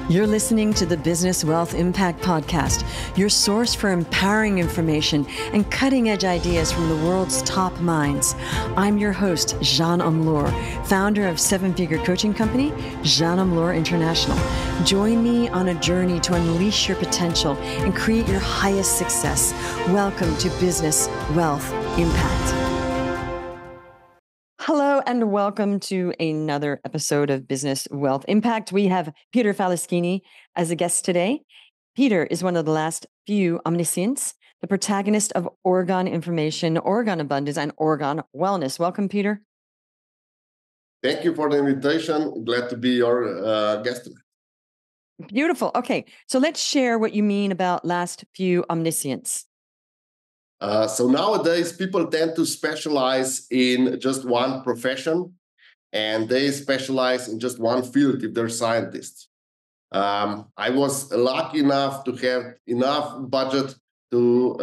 You're listening to the Business Wealth Impact Podcast, your source for empowering information and cutting-edge ideas from the world's top minds. I'm your host, Jeanne Omlor, founder of seven-figure coaching company, Jeanne Omlor International. Join me on a journey to unleash your potential and create your highest success. Welcome to Business Wealth Impact. Hello and welcome to another episode of Business Wealth Impact. We have Peter Faleskini as a guest today. Peter is one of the last few omniscients, the protagonist of Orgone Information, Orgone Abundance, and Orgone Wellness. Welcome, Peter. Thank you for the invitation. Glad to be your guest. Beautiful. Okay, so let's share what you mean about last few omniscients. So nowadays, people tend to specialize in just one profession, and they specialize in just one field if they're scientists. I was lucky enough to have enough budget to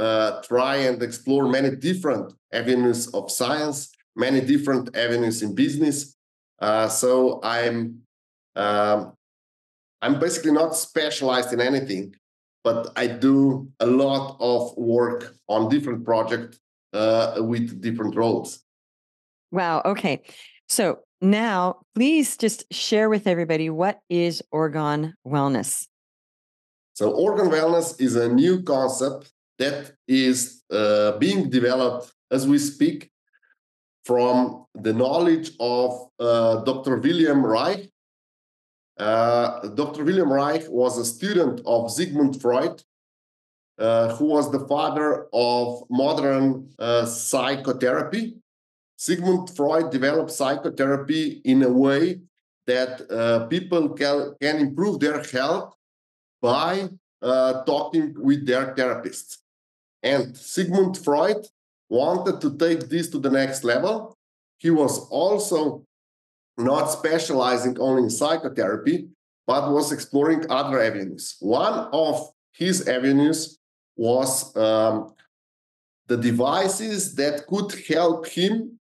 try and explore many different avenues of science, many different avenues in business. So I'm basically not specialized in anything, but I do a lot of work on different projects with different roles. Wow. Okay. So now please just share with everybody, what is Orgone Wellness? So Orgone Wellness is a new concept that is being developed as we speak from the knowledge of Dr. William Reich. Dr. William Reich was a student of Sigmund Freud, who was the father of modern psychotherapy. Sigmund Freud developed psychotherapy in a way that people can improve their health by talking with their therapists. And Sigmund Freud wanted to take this to the next level. He was also not specializing only in psychotherapy, but was exploring other avenues. One of his avenues was the devices that could help him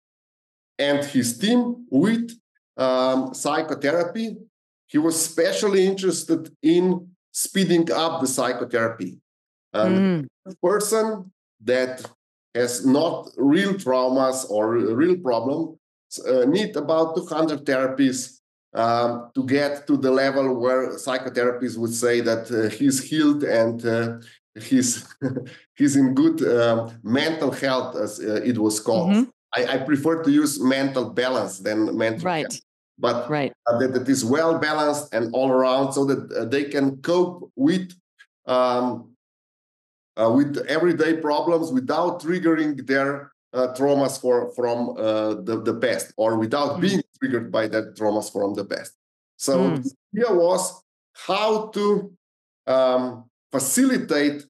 and his team with psychotherapy. He was especially interested in speeding up the psychotherapy. The person that has not real traumas or real problem need about 200 therapies to get to the level where psychotherapists would say that he's healed and he's in good mental health, as it was called. I prefer to use mental balance than mental health, but that is well balanced and all around, so that they can cope with everyday problems without triggering their traumas from the past, or without being triggered by that traumas from the past. So the idea was how to facilitate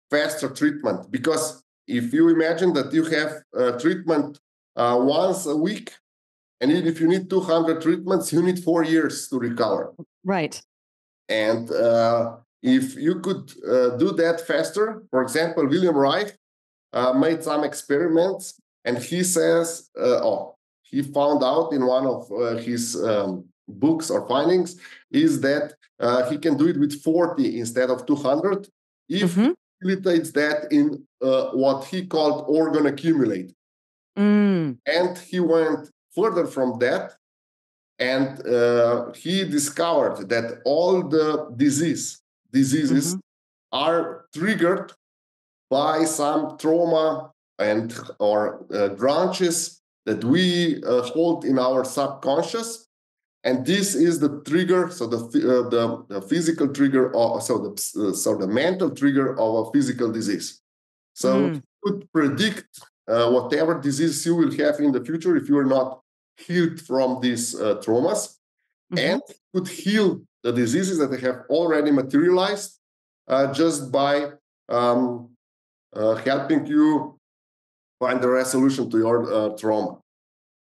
faster treatment. Because if you imagine that you have treatment once a week, and if you need 200 treatments, you need 4 years to recover. Right. And if you could do that faster, for example, William Reich made some experiments, and he says, he found out in one of his books or findings, is that he can do it with 40 instead of 200 if he facilitates that in what he called orgone accumulator. And he went further from that, and he discovered that all the diseases are triggered by some trauma and or branches that we hold in our subconscious, and this is the trigger. So the physical trigger, the mental trigger of a physical disease. So you could predict whatever disease you will have in the future if you are not healed from these traumas, and could heal the diseases that have already materialized just by helping you find a resolution to your trauma.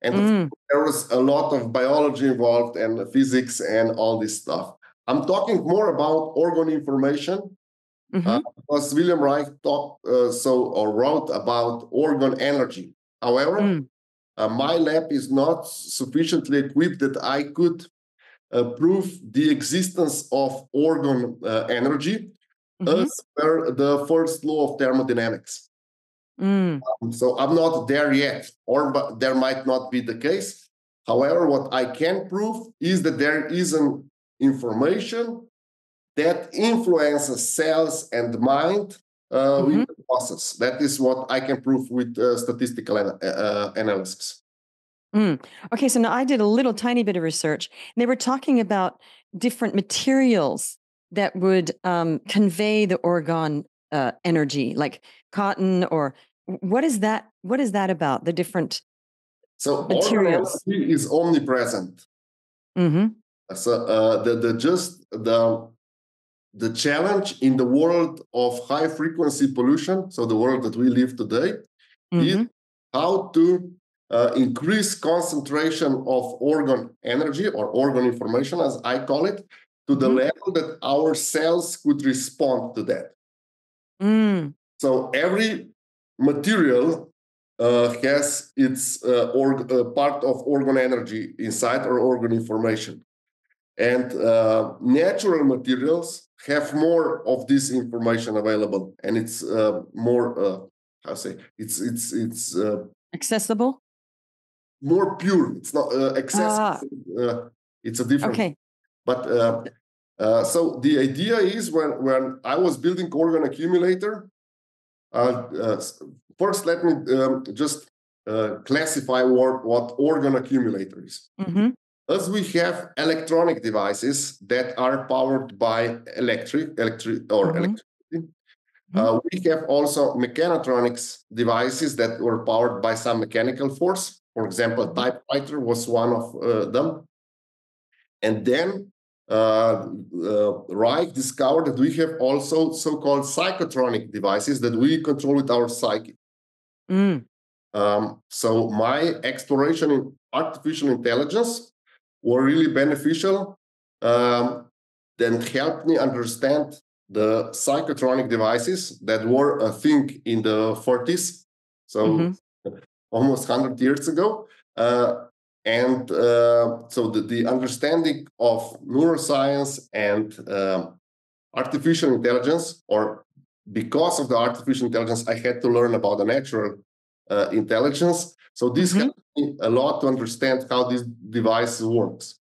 And there was a lot of biology involved and physics and all this stuff. I'm talking more about Orgone information because William Reich wrote about orgone energy. However, my lab is not sufficiently equipped that I could prove the existence of orgone energy as per the first law of thermodynamics. So I'm not there yet, but there might not be the case. However, what I can prove is that there is an information that influences cells and mind in the process. That is what I can prove with statistical analysis. Okay, so now I did a little tiny bit of research, and they were talking about different materials that would convey the orgone energy, like cotton, or what is that? What is that about? The different materials. Orgone energy is omnipresent. So the challenge in the world of high frequency pollution, so the world that we live today, is how to increase concentration of orgone energy or orgone information, as I call it, to the level that our cells could respond to that. So every material has its part of orgone energy inside or orgone information. And natural materials have more of this information available, and it's more it's accessible, more pure. It's not accessible. It's a different. Okay. But so the idea is when I was building orgone accumulator, first let me just classify what orgone accumulator is. As we have electronic devices that are powered by electricity, we have also mechatronics devices that were powered by some mechanical force. For example, typewriter was one of them. And then Reich discovered that we have also so-called psychotronic devices that we control with our psyche. So my exploration in artificial intelligence were really beneficial, then helped me understand the psychotronic devices that were a thing in the 40s, so almost 100 years ago. And so the understanding of neuroscience and artificial intelligence, or because of the artificial intelligence, I had to learn about the natural intelligence. So this helped me a lot to understand how this device works.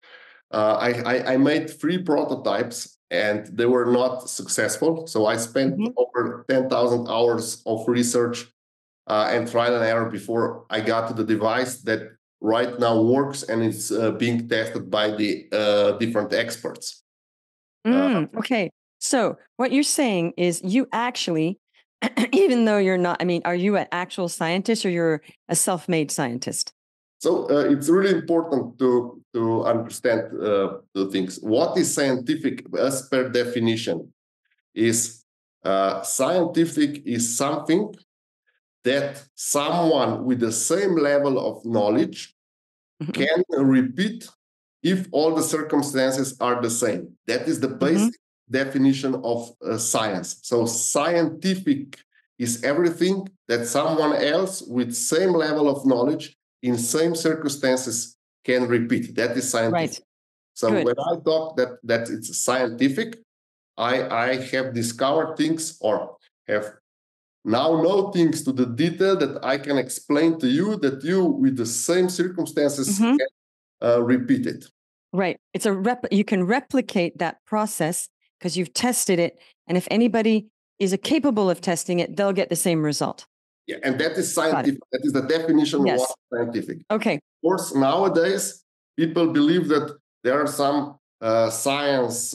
I made 3 prototypes and they were not successful. So I spent over 10,000 hours of research and trial and error before I got to the device that right now works and is being tested by the different experts. Okay. So what you're saying is you actually, even though you're not, I mean, are you an actual scientist or you're a self-made scientist? So it's really important to understand the things. What is scientific, as per definition, is scientific is something that someone with the same level of knowledge can repeat if all the circumstances are the same. That is the basic definition of science. So scientific is everything that someone else with same level of knowledge in same circumstances can repeat. That is scientific. Right. So Good. when I talk that it's scientific, I have discovered things or have now know things to the detail that I can explain to you that you with the same circumstances can repeat it. Right. It's you can replicate that process because you've tested it. And if anybody is capable of testing it, they'll get the same result. Yeah, and that is scientific. That is the definition of what scientific. Okay. Of course, nowadays, people believe that there are some science,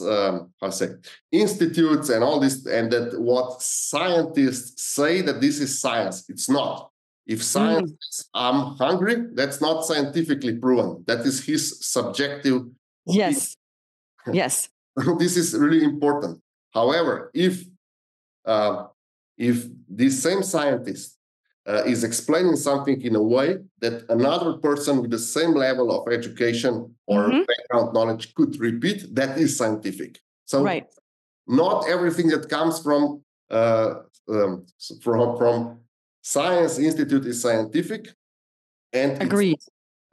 institutes and all this, and that what scientists say that this is science. It's not. If science says, I'm hungry, that's not scientifically proven. That is his subjective opinion. Yes. Yes. This is really important. However, if this same scientist is explaining something in a way that another person with the same level of education or background knowledge could repeat, that is scientific. So not everything that comes from Science Institute is scientific. And agreed.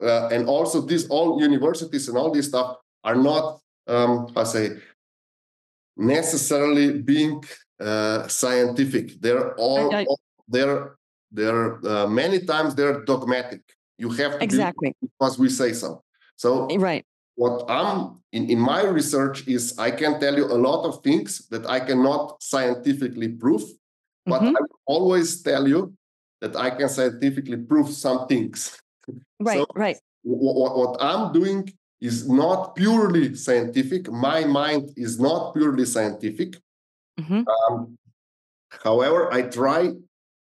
And also all universities and all this stuff are not, necessarily being scientific. They're many times they're dogmatic. You have to be because we say so. So right. What I'm in my research is I can tell you a lot of things that I cannot scientifically prove, but I will always tell you that I can scientifically prove some things. Right, right. What I'm doing is not purely scientific. My mind is not purely scientific. However, I try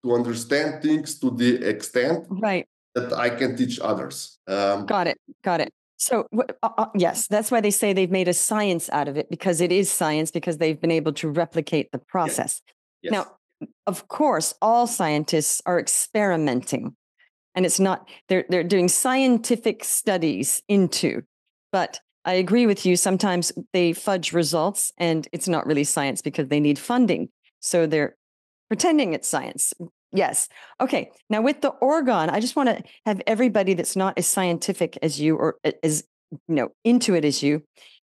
to understand things to the extent that I can teach others. Got it. So yes, that's why they say they've made a science out of it, because it is science, because they've been able to replicate the process. Yes. Now, of course, all scientists are experimenting, and it's not, they're doing scientific studies into, but I agree with you. Sometimes they fudge results and it's not really science because they need funding. So they're pretending it's science. Yes. Okay. Now with the Orgone, I just want to have everybody that's not as scientific as you, or as, into it as you.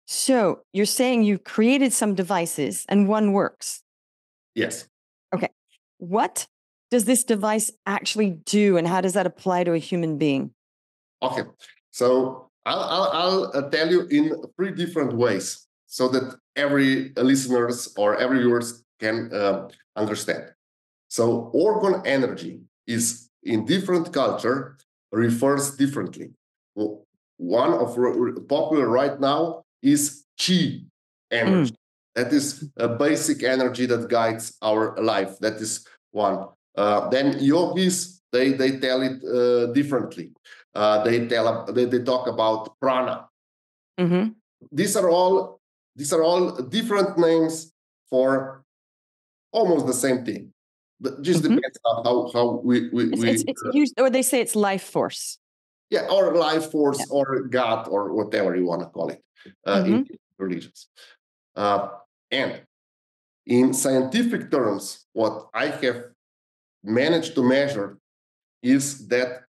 So you're saying you created some devices and one works. Yes. Okay. What does this device actually do, and how does that apply to a human being? Okay. So I'll tell you in 3 different ways so that every listeners or every viewers can understand. So orgone energy is in different culture refers differently. Well, one of popular right now is chi energy. That is a basic energy that guides our life. That is one. Then yogis, they tell it differently. They talk about prana. These are all different names for almost the same thing. It just depends on how we it's used, or they say it's life force. Yeah, or life force, or God, or whatever you want to call it in religions. And in scientific terms, what I have managed to measure is that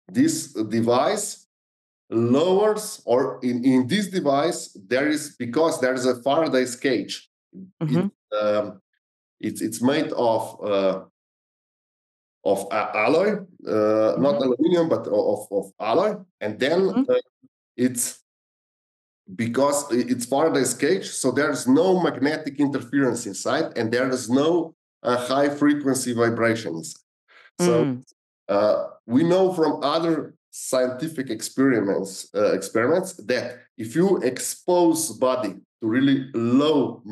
this device lowers, or in this device, because there is a Faraday's cage. It's made of alloy, not aluminum, but of alloy. And then it's because it's Faraday's cage, so there's no magnetic interference inside, and there is no high frequency vibrations. So we know from other scientific experiments that if you expose body to really low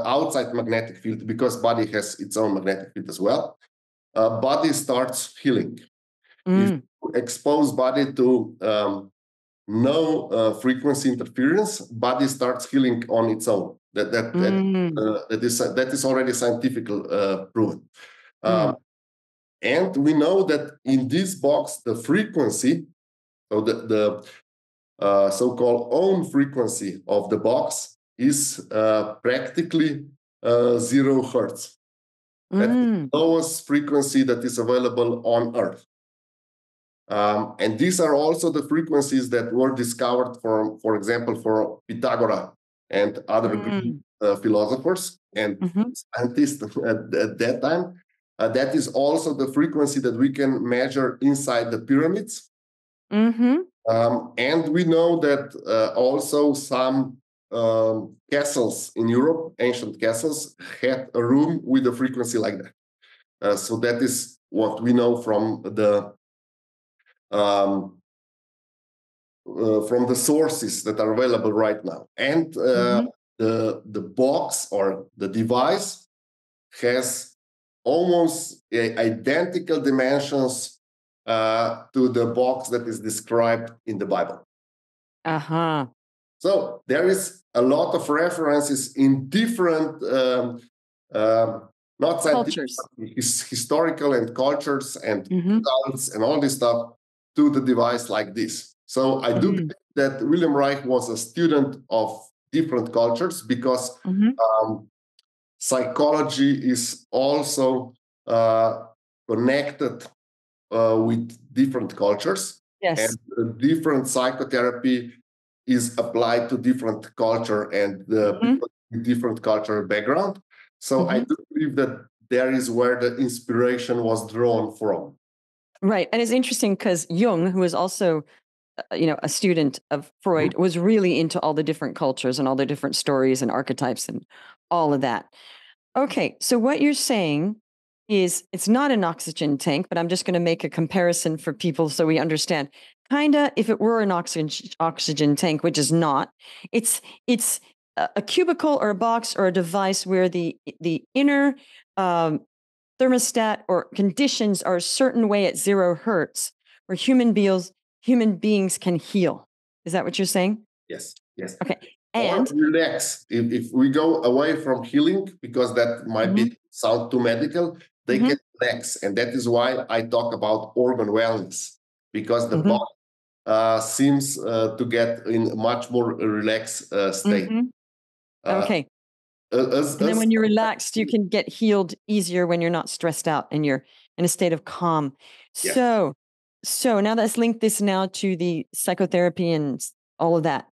outside magnetic field, because body has its own magnetic field as well, body starts healing. If you expose body to no frequency interference, body starts healing on its own. That is already scientifically proven. And we know that in this box, the frequency, so the so-called own frequency of the box is practically 0 hertz. That's the lowest frequency that is available on Earth. And these are also the frequencies that were discovered, for example, for Pythagoras and other Greek philosophers and scientists at that time. That is also the frequency that we can measure inside the pyramids. And we know that also some castles in Europe, ancient castles, had a room with a frequency like that. So that is what we know from the sources that are available right now. And the box or the device has almost identical dimensions to the box that is described in the Bible. So there is a lot of references in different not scientific, historical and cultures and cults and all this stuff to the device like this. So I do believe that William Reich was a student of different cultures, because psychology is also connected with different cultures. Yes. and different psychotherapy is applied to different culture and people with different cultural background. So I do believe that there is where the inspiration was drawn from. Right. And it's interesting because Jung, who is also a student of Freud, was really into all the different cultures and all the different stories and archetypes and all of that. Okay, so what you're saying is it's not an oxygen tank, but I'm just going to make a comparison for people so we understand. Kinda, if it were an oxygen tank, which is not, it's a cubicle or a box or a device where the inner thermostat or conditions are a certain way at 0 hertz, where human beings can heal. Is that what you're saying? Yes, yes. Okay. Or And relax. If we go away from healing, because that might be sound too medical, they can relax. And that is why I talk about organ wellness, because the body seems to get in a much more relaxed state. Okay. And then when you're relaxed, you can get healed easier when you're not stressed out and you're in a state of calm. So, so now let's link this now to the psychotherapy and all of that.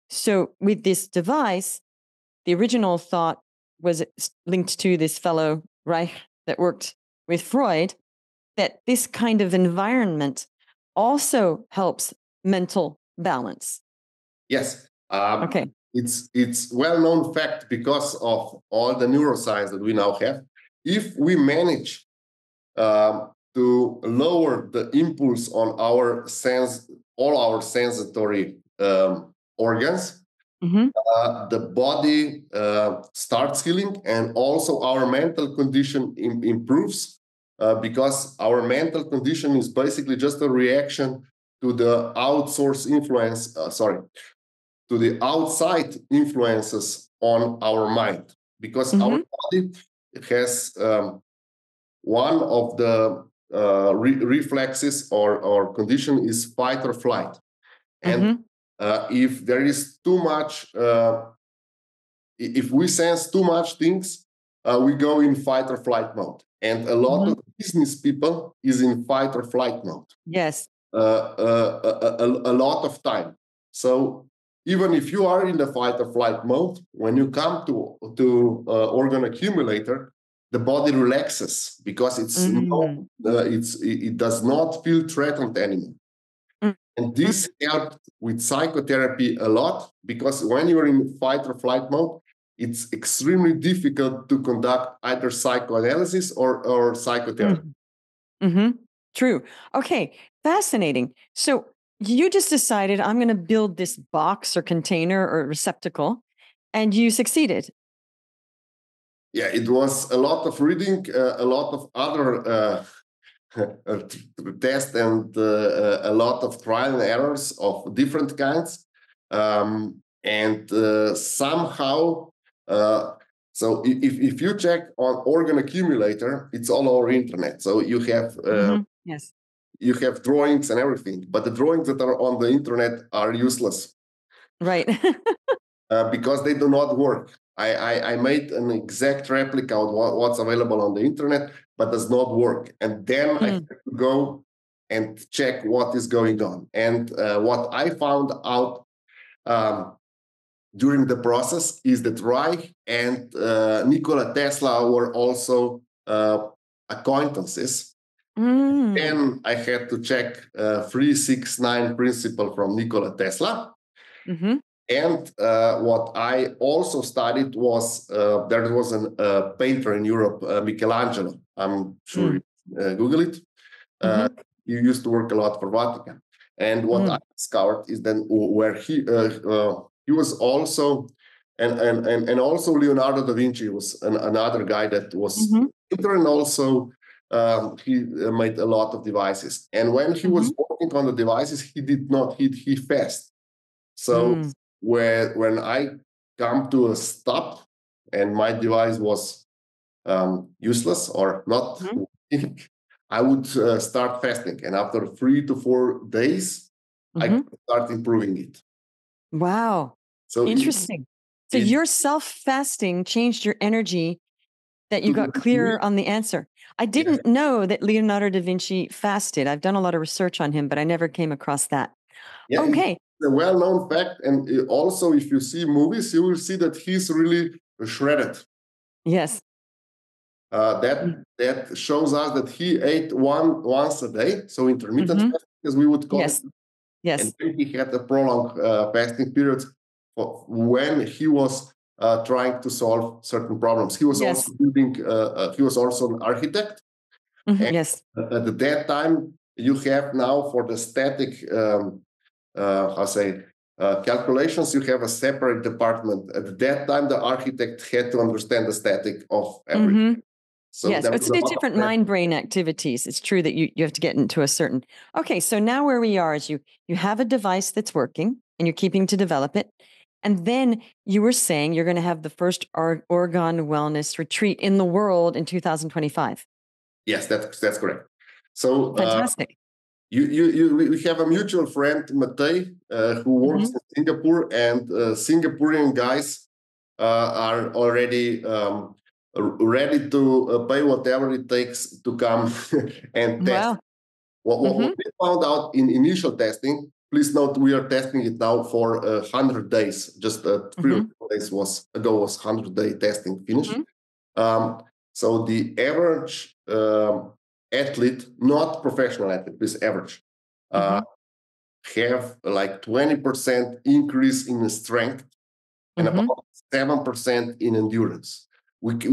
So with this device, the original thought was linked to this fellow Reich that worked with Freud, that this kind of environment also helps mental balance. Yes. Okay. It's well-known fact because of all the neuroscience that we now have. If we manage to lower the impulse on all our sensory organs, the body starts healing, and also our mental condition improves because our mental condition is basically just a reaction to the to the outside influences on our mind, because our body has one of the reflexes or condition is fight or flight. And if there is too much, if we sense too much things, we go in fight or flight mode. And a lot of business people is in fight or flight mode. Yes. A lot of time. So even if you are in the fight or flight mode, when you come to organ accumulator, the body relaxes because it does not feel threatened anymore. And this helped with psychotherapy a lot, because when you're in fight or flight mode, it's extremely difficult to conduct either psychoanalysis or psychotherapy. True. Okay. Fascinating. So you just decided, I'm going to build this box or container or receptacle, and you succeeded. Yeah, it was a lot of reading, a lot of other tests, and a lot of trial and errors of different kinds. And somehow, so if you check on organ accumulator, it's all over internet. So you have yes, you have drawings and everything, but the drawings that are on the internet are useless. Right. Because they do not work. I made an exact replica of what's available on the internet, but does not work. And then I have to go and check what is going on. And what I found out during the process is that Reich and Nikola Tesla were also acquaintances. Then I had to check 369 principle from Nikola Tesla. And what I also studied was there was a painter in Europe, Michelangelo. I'm sure you Google it. He used to work a lot for Vatican. And what I discovered is then where he was also, and also Leonardo da Vinci was another guy that was painter, and also he made a lot of devices. And when he was working on the devices, he did not he fast. So when I come to a stop and my device was useless or not, I would start fasting. And after 3 to 4 days, I could start improving it. Wow. So interesting. So your self-fasting changed your energy that you got clear on the answer. I didn't know that Leonardo da Vinci fasted. I've done a lot of research on him, but I never came across that. Yeah, okay. It's a well-known fact. And also, if you see movies, you will see that he's really shredded. Yes. That shows us that he ate once a day, so intermittent fasting, as we would call it. Yes. And then he had a prolonged fasting period when he was trying to solve certain problems. He was also building. He was also an architect. Yes. At that time, you have now for the static, calculations, you have a separate department. At that time, the architect had to understand the static of everything. So yes, it's different mind-brain activities. It's true that you have to get into a certain... Okay, so now where we are is you have a device that's working and you're keeping to develop it. And then you were saying you're going to have the first Orgone wellness retreat in the world in 2025. Yes, that's correct. So fantastic. We have a mutual friend, Matej, who works in Singapore, and Singaporean guys are already ready to pay whatever it takes to come and test. What we found out in initial testing, please note we are testing it now for 100 days. Just 3 days was 100-day testing finished. So the average athlete, not professional athlete, this average, have like 20% increase in strength and about 7% in endurance. We can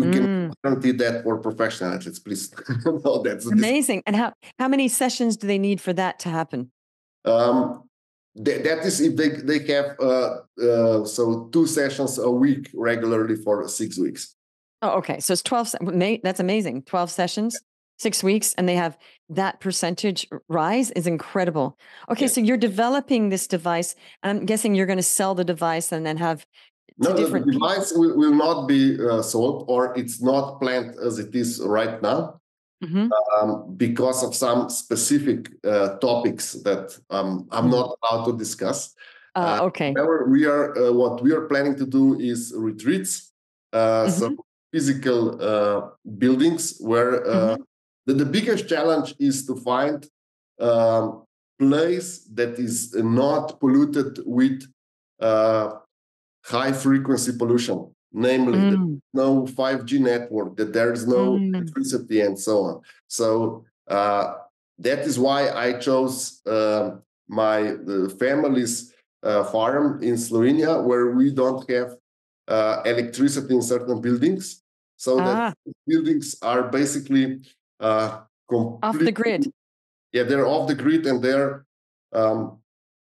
guarantee that for professional athletes, please. No, that's amazing. And how many sessions do they need for that to happen? That is if they have so 2 sessions a week regularly for 6 weeks. Oh, okay. So it's 12. That's amazing. 12 sessions, 6 weeks, and they have that percentage rise is incredible. Okay, so you're developing this device, and I'm guessing you're going to sell the device and then have the device will not be sold, or it's not planned as it is right now, because of some specific topics that I'm not allowed to discuss. Okay. However, what we are planning to do is retreats, so physical buildings where the biggest challenge is to find a place that is not polluted with high frequency pollution, namely no 5G network, that there is no electricity and so on. So that is why I chose my family's farm in Slovenia, where we don't have electricity in certain buildings. So that buildings are basically off the grid. Yeah, they're off the grid, and they're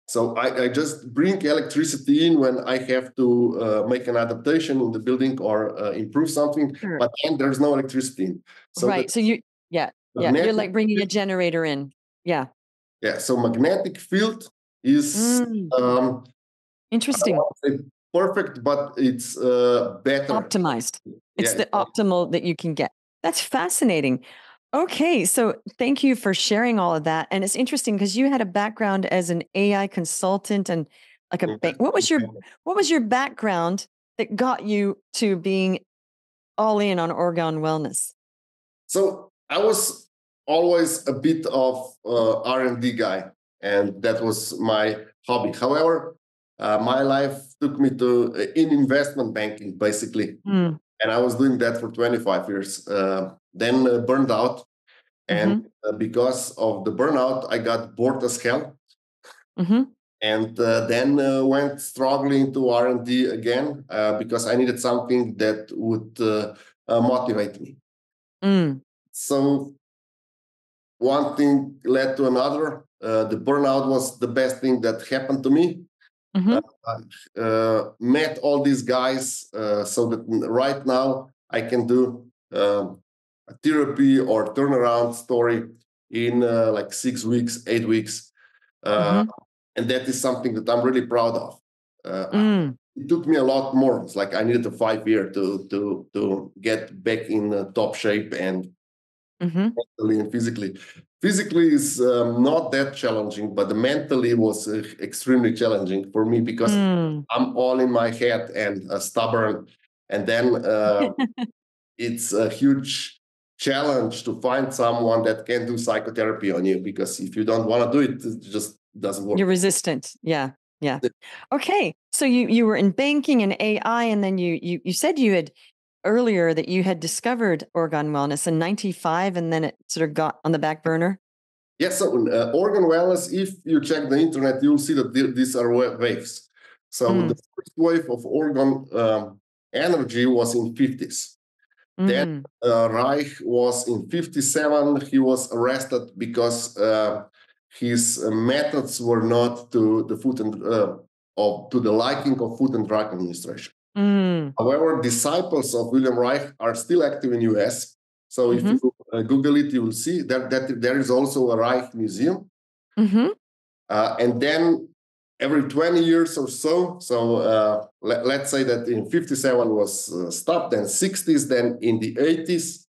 so I just bring electricity in when I have to make an adaptation in the building or improve something, but then there's no electricity in. So so you're like bringing a generator in. Yeah. So magnetic field is interesting. I won't say perfect, but it's better. Optimized. It's the optimal that you can get. That's fascinating. Okay, so thank you for sharing all of that. And it's interesting because you had a background as an AI consultant and like what was your background that got you to being all in on Orgone wellness? So I was always a bit of R&D guy, and that was my hobby. However, my life took me to in investment banking, basically. And I was doing that for 25 years. Then burned out. And because of the burnout, I got bored as hell. And then went struggling into R&D again because I needed something that would motivate me. So one thing led to another. The burnout was the best thing that happened to me. Met all these guys so that right now I can do a therapy or turnaround story in like 6 weeks, 8 weeks. And that is something that I'm really proud of. It took me a lot more. It's like I needed a 5 year to get back in top shape and mentally and physically. Physically is not that challenging, but the mentally was extremely challenging for me because I'm all in my head and stubborn. And then it's a huge challenge to find someone that can do psychotherapy on you, because if you don't want to do it, it just doesn't work. You're resistant. Yeah. Yeah. Okay. So you were in banking and AI, and then you said you had earlier that you had discovered Orgone Wellness in 95, and then it sort of got on the back burner. Yes, so Orgone Wellness, if you check the internet, you'll see that these are waves. So the first wave of Orgone energy was in 50s. Then Reich was in 57. He was arrested because his methods were not to the Food and to the liking of Food and Drug Administration. However, disciples of William Reich are still active in US. So if you Google it, you will see that there is also a Reich museum. And then every 20 years or so, let's say that in 57 was stopped, then 60s, then in the 80s,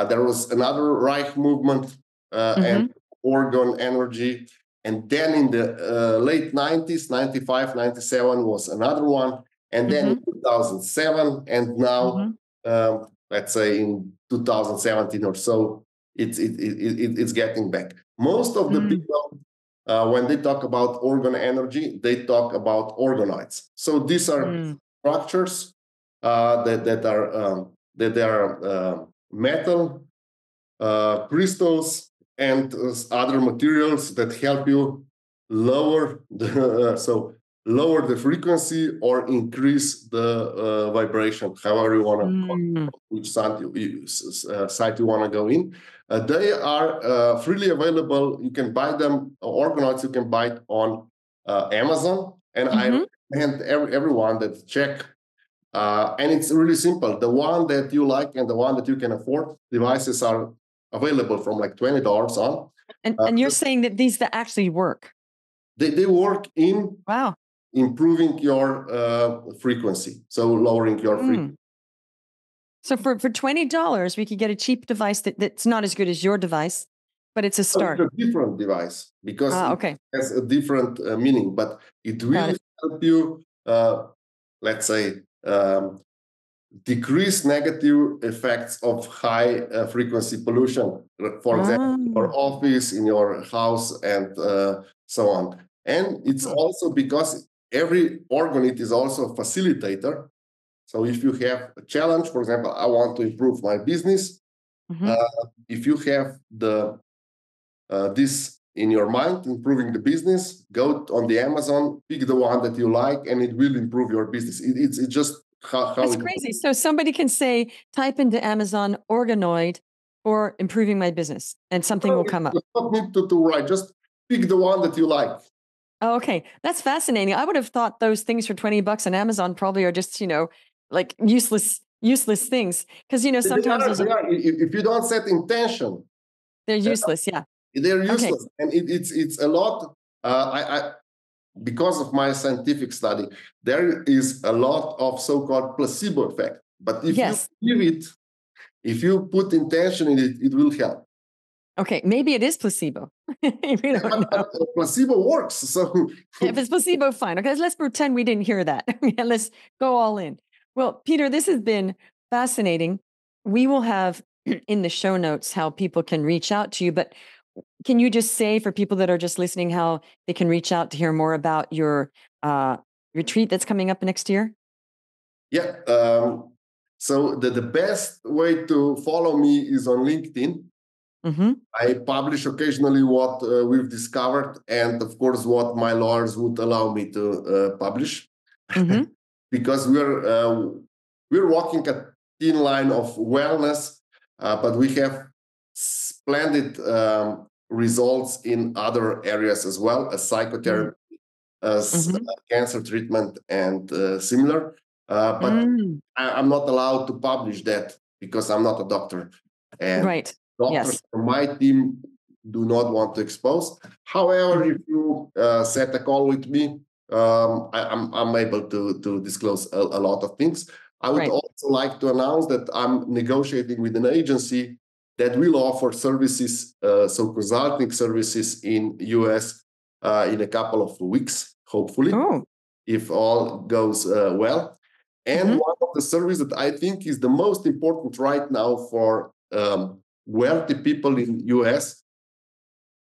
there was another Reich movement and Orgone energy. And then in the late 90s, 95, 97 was another one. And then in 2007, and now, let's say in 2017 or so, it's getting back. Most of the people, when they talk about Orgone energy, they talk about organoids. So these are structures that are metal, crystals, and other materials that help you lower lower the frequency or increase the vibration, however you want to call it, which site you want to go in. They are freely available. You can buy them, organoids, you can buy it on Amazon. And I recommend everyone that check. And it's really simple. The one that you like and the one that you can afford, devices are available from like $20 on. And you're saying that these that actually work? They work in improving your frequency, so lowering your frequency. So for $20, we could get a cheap device that's not as good as your device, but it's a start. It's a different device because it has a different meaning, but it will help you, let's say, decrease negative effects of high frequency pollution, for example, in your office, in your house, and so on. And it's also because every organoid is also a facilitator. So if you have a challenge, for example, I want to improve my business, if you have this in your mind, improving the business, go on the Amazon, pick the one that you like, and it will improve your business. It's just how that's crazy. So somebody can say, type into Amazon organoid for improving my business, and something will come up. You don't need to write, just pick the one that you like. Oh, okay. That's fascinating. I would have thought those things for $20 on Amazon probably are just, like useless things. Because, sometimes if you don't set intention, they're useless. Yeah. They're useless. And it's a lot. Because of my scientific study, there is a lot of so-called placebo effect. But if you give it, if you put intention in it, it will help. Okay, maybe it is placebo. We don't know. Placebo works. So if it's placebo, fine. Okay, let's pretend we didn't hear that. Let's go all in. Well, Peter, this has been fascinating. We will have in the show notes how people can reach out to you, but can you just say for people that are just listening how they can reach out to hear more about your retreat that's coming up next year? Yeah. So the best way to follow me is on LinkedIn. I publish occasionally what we've discovered, and of course what my lawyers would allow me to publish, because we're walking a thin line of wellness, but we have splendid results in other areas as well, as psychotherapy, as cancer treatment, and similar. But I'm not allowed to publish that because I'm not a doctor. And doctors from my team do not want to expose. However, if you set a call with me, I'm able to disclose a lot of things. I would also like to announce that I'm negotiating with an agency that will offer services, so consulting services in US in a couple of weeks, hopefully, if all goes well. And one of the services that I think is the most important right now for wealthy people in US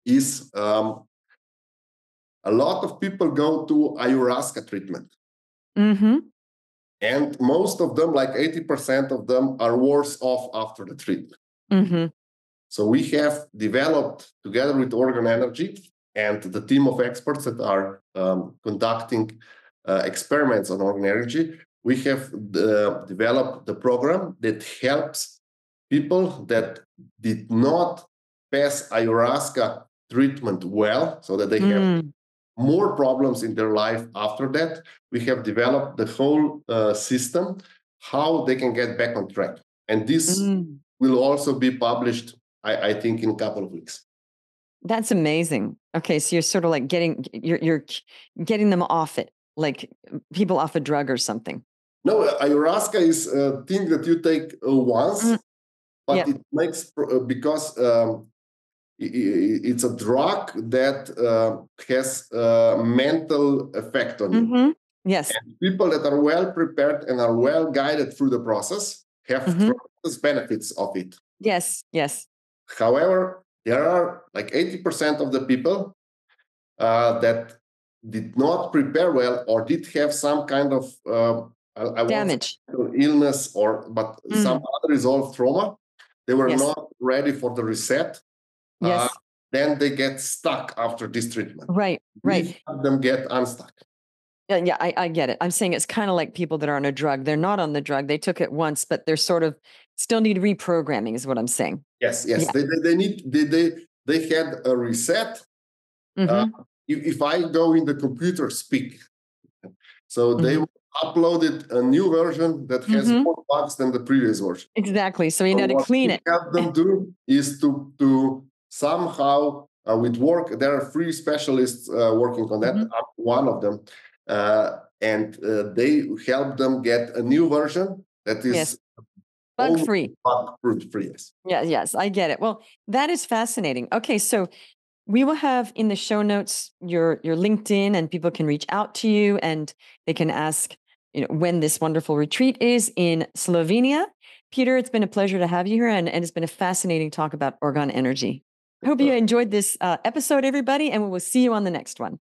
is a lot of people go to ayahuasca treatment. And most of them, like 80% of them, are worse off after the treatment. So we have developed, together with Orgone Energy and the team of experts that are conducting experiments on Orgone Energy, we have developed the program that helps people that did not pass ayahuasca treatment well, so that they have more problems in their life after that. We have developed the whole system, how they can get back on track. And this will also be published, I think, in a couple of weeks. That's amazing. Okay, so you're sort of like you're getting them off it, like people off a drug or something. No, ayahuasca is a thing that you take once, but it makes, because it's a drug that has a mental effect on you. Yes. And people that are well prepared and are well guided through the process have tremendous benefits of it. Yes, yes. However, there are like 80% of the people that did not prepare well or did have some kind of damage, illness, but some unresolved trauma. They were not ready for the reset. Yes. Then they get stuck after this treatment. Right. We have them get unstuck. Yeah, I get it. I'm saying it's kind of like people that are on a drug. They're not on the drug. They took it once, but they're sort of still need reprogramming, is what I'm saying. Yes. Yeah. They had a reset. If I go in the computer speak, so they uploaded a new version that has more bugs than the previous version. Exactly. So you know to clean it. What we help them do is to somehow with work. There are 3 specialists working on that. I'm one of them. And they help them get a new version that is bug-free. Bug-free, yes. Yes, I get it. Well, that is fascinating. Okay, so we will have in the show notes your LinkedIn, and people can reach out to you and they can ask, when this wonderful retreat is in Slovenia. Peter, it's been a pleasure to have you here, and it's been a fascinating talk about Orgone Energy. Hope you enjoyed this episode, everybody, and we will see you on the next one.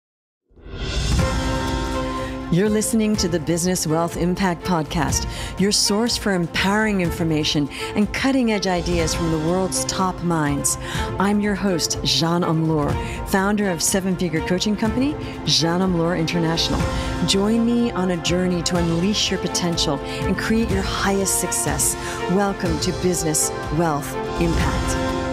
You're listening to the Business Wealth Impact Podcast, your source for empowering information and cutting-edge ideas from the world's top minds. I'm your host, Jeanne Omlor, founder of 7-figure coaching company, Jeanne Omlor International. Join me on a journey to unleash your potential and create your highest success. Welcome to Business Wealth Impact.